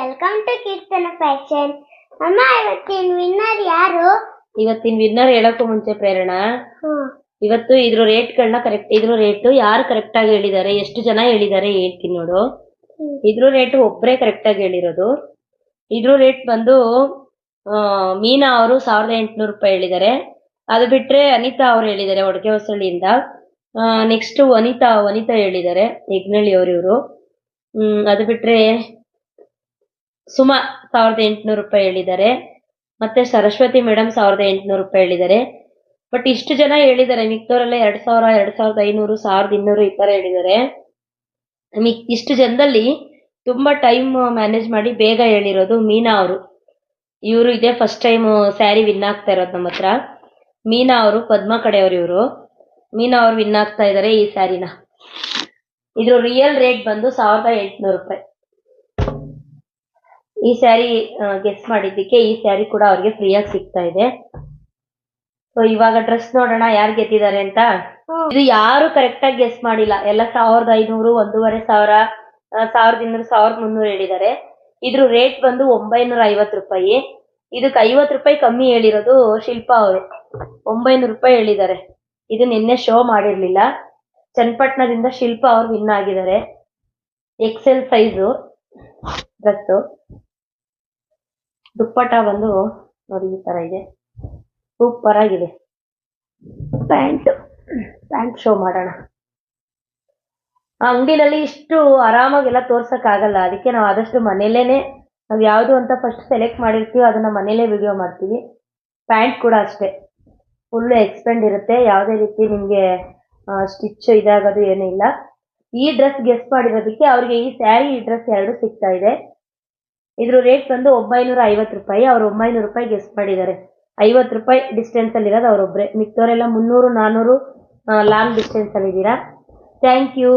Welcome to Keerthana fashion. ಅಮ್ಮ, ಇವತ್ತಿನ winner ಯಾರು? ಇವತ್ತಿನ ವಿನ್ನರ್ ಹೇಳಕ್ಕೂ ಮುಂಚೆ ಪ್ರೇರಣಾ, ಇವತ್ತು ಇದ್ರ ರೇಟ್ಗಳನ್ನ ಕರೆಕ್ಟ್, ಇದ್ರ ರೇಟ್ ಯಾರು ಕರೆಕ್ಟ್ ಆಗಿ ಹೇಳಿದ್ದಾರೆ, ಎಷ್ಟು ಜನ ಹೇಳಿದ್ದಾರೆ ಹೇಳ್ತೀನಿ ನೋಡು. ಇದ್ರ ರೇಟ್ ಒಬ್ಬರೇ ಕರೆಕ್ಟ್ ಆಗಿ ಹೇಳಿರೋದು. ಇದ್ರ ರೇಟ್ ಬಂದು ಮೀನಾ ಅವರು 1800 ರೂಪಾಯಿ ಹೇಳಿದ್ದಾರೆ. ಅದು ಬಿಟ್ರೆ ಅನಿತಾ ಅವ್ರು ಹೇಳಿದ್ದಾರೆ ಒಡಕೆ ಹೊಸಳ್ಳಿಯಿಂದ. ನೆಕ್ಸ್ಟ್ ವನಿತಾ ಹೇಳಿದ್ದಾರೆ ಯಜ್ಞಳ್ಳಿ ಇವರು. ಅದು ಬಿಟ್ರೆ ಸುಮಾ 1800 ರೂಪಾಯಿ ಹೇಳಿದ್ದಾರೆ. ಮತ್ತೆ ಸರಸ್ವತಿ ಮೇಡಮ್ 1800 ರೂಪಾಯಿ ಹೇಳಿದ್ದಾರೆ. ಬಟ್ ಇಷ್ಟು ಜನ ಹೇಳಿದ್ದಾರೆ, ಮಿಕ್ತವರೆಲ್ಲ 2000, 2500, 1200 ಈ ತರ ಹೇಳಿದ್ದಾರೆ. ಇಷ್ಟು ಜನದಲ್ಲಿ ತುಂಬಾ ಟೈಮ್ ಮ್ಯಾನೇಜ್ ಮಾಡಿ ಬೇಗ ಹೇಳಿರೋದು ಮೀನಾ ಅವರು. ಇವರು ಇದೇ ಫಸ್ಟ್ ಟೈಮ್ ಸ್ಯಾರಿ ವಿನ್ ಆಗ್ತಾ ಇರೋದು ನಮ್ಮ ಹತ್ರ. ಮೀನಾ ಅವರು, ಪದ್ಮ ಕಡೆಯವರು ಇವರು. ಮೀನಾ ಅವರು ವಿನ್ ಆಗ್ತಾ ಇದ್ದಾರೆ ಈ ಸ್ಯಾರಿನ. ಇದ್ರ ರಿಯಲ್ ರೇಟ್ ಬಂದು 1800 ರೂಪಾಯಿ. ಈ ಸ್ಯಾರಿ ಗೆಸ್ ಮಾಡಿದ್ದಕ್ಕೆ ಈ ಸ್ಯಾರಿ ಕೂಡ ಅವ್ರಿಗೆ ಫ್ರೀಯಾಗಿ ಸಿಗ್ತಾ ಇದೆ. ಸೊ ಇವಾಗ ಡ್ರೆಸ್ ನೋಡೋಣ ಯಾರು ಗೆದ್ದಿದ್ದಾರೆ ಅಂತ. ಇದು ಯಾರು ಕರೆಕ್ಟ್ ಆಗಿ ಗೆಸ್ ಮಾಡಿಲ್ಲ, ಎಲ್ಲ 1500, 1500, 1200, 1300 ಹೇಳಿದ್ದಾರೆ. ಇದ್ರ ರೇಟ್ ಬಂದು 950 ರೂಪಾಯಿ. ಇದಕ್ಕೆ 50 ರೂಪಾಯಿ ಕಮ್ಮಿ ಹೇಳಿರೋದು ಶಿಲ್ಪಾ ಅವರು, 900 ರೂಪಾಯಿ ಹೇಳಿದ್ದಾರೆ. ಇದು ನಿನ್ನೆ ಶೋ ಮಾಡಿರ್ಲಿಲ್ಲ. ಚನ್ನಪಟ್ಟಣದಿಂದ ಶಿಲ್ಪಾ ಅವ್ರು ವಿನ್ ಆಗಿದ್ದಾರೆ. Excel size dress. ದುಪ್ಪಟ ಬಂದು ನೋಡಿ ಈ ತರ ಇದೆ, ಸೂಪರ್ ಆಗಿದೆ. ಪ್ಯಾಂಟ್ ಶೋ ಮಾಡೋಣ. ಆ ಅಂಗಡಿನಲ್ಲಿ ಇಷ್ಟು ಆರಾಮಾಗೆಲ್ಲ ತೋರ್ಸಕ್ ಆಗಲ್ಲ, ಅದಕ್ಕೆ ನಾವು ಆದಷ್ಟು ಮನೇಲೇನೆ ನಾವು ಯಾವುದು ಅಂತ ಫಸ್ಟ್ ಸೆಲೆಕ್ಟ್ ಮಾಡಿರ್ತೀವಿ ಅದನ್ನ ಮನೇಲೇ ವಿಡಿಯೋ ಮಾಡ್ತೀವಿ. ಪ್ಯಾಂಟ್ ಕೂಡ ಅಷ್ಟೇ ಫುಲ್ ಎಕ್ಸ್ಪೆಂಡ್ ಇರುತ್ತೆ, ಯಾವುದೇ ರೀತಿ ನಿಮಗೆ ಸ್ಟಿಚ್ ಇದಾಗೋದು ಏನೂ ಇಲ್ಲ. ಈ ಡ್ರೆಸ್ ಗೆಸ್ ಮಾಡಿರೋದಕ್ಕೆ ಅವ್ರಿಗೆ ಈ ಸ್ಯಾರಿ, ಈ ಡ್ರೆಸ್ ಎರಡು ಸಿಗ್ತಾ ಇದೆ. ಇದ್ರ ರೇಟ್ ಬಂದು 950 ರೂಪಾಯಿ. ಅವ್ರು 900 ರೂಪಾಯಿ ಗೆಸ್ ಮಾಡಿದ್ದಾರೆ. 50 ರೂಪಾಯಿ ಡಿಸ್ಟೆನ್ಸ್ ಅಲ್ಲಿ ಇರೋದು ಅವರೊಬ್ಬರೇ, ಮಿಕ್ಕವರೆಲ್ಲ 300, 400 ಲಾಂಗ್ ಡಿಸ್ಟೆನ್ಸ್ ಅಲ್ಲಿ ಇದ್ದೀರಾ. Thank you.